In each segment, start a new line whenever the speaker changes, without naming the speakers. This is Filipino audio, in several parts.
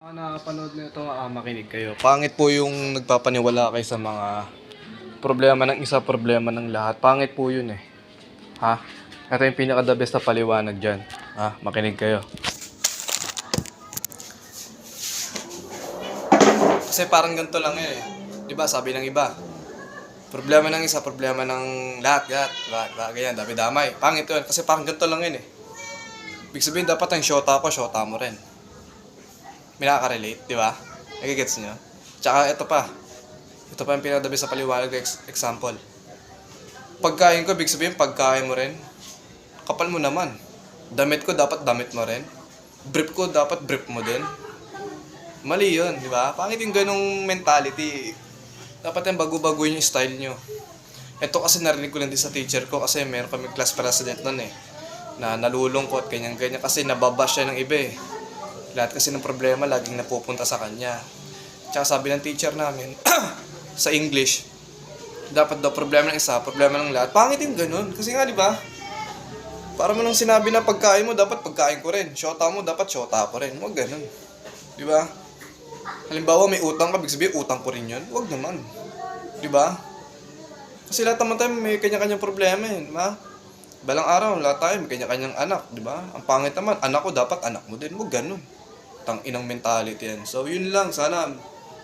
Nakapanood na ito, makinig kayo. Pangit po yung nagpapaniwala kayo sa mga problema ng isa, problema ng lahat. Pangit po yun eh. Ha? Ito yung pinaka-the best na paliwanag dyan. Ha? Makinig kayo. Kasi parang ganito lang yun eh. Diba, sabi ng iba. Problema ng isa, problema ng lahat. Ganyan, dami-damay. Pangit yun. Kasi parang ganito lang yun eh. Ibig sabihin, dapat ang shota ko, shota mo rin. May nakaka-relate, di ba? Nagigets nyo? Tsaka ito pa. Ito pa yung pinadabi sa paliwanag example. Pagkain ko, ibig sabihin, pagkain mo rin. Kapal mo naman. Damit ko, dapat damit mo rin. Brief ko, dapat brief mo din. Mali yun, di ba? Pangit yung ganong mentality. Dapat yung bago-baguhin yung style nyo. Ito kasi narinig ko lang din sa teacher ko kasi meron kami class president nun eh. Na nalulungkot, ganyan-ganyan kasi nababash siya ng iba eh. Lahat kasi ng problema laging napupunta sa kanya. Tsaka sabi ng teacher namin, sa English, dapat daw problema ng isa, problema ng lahat. Pangit yung ganun. Kasi nga, di ba? Para mo nang sinabi na pagkain mo, dapat pagkain ko rin. Shota mo, dapat shota ko rin. Huwag ganun. Di ba? Halimbawa, may utang ka, big sabihin, utang ko rin yun. Huwag naman. Di ba? Kasi lahat naman tayo may kanya-kanyang problema yun, di ba? Balang araw, lahat tayo may kanya-kanyang anak, di ba? Ang pangit naman, anak ko dapat anak mo din. Huwag ganun. Tang-inang mentality yan. So, yun lang. Sana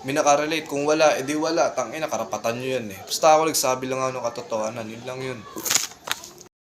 may nakarelate. Kung wala, edi wala. Tang-ina, karapatan nyo yan eh. Basta ako nagsabi lang ako ng katotohanan. Yun lang yun.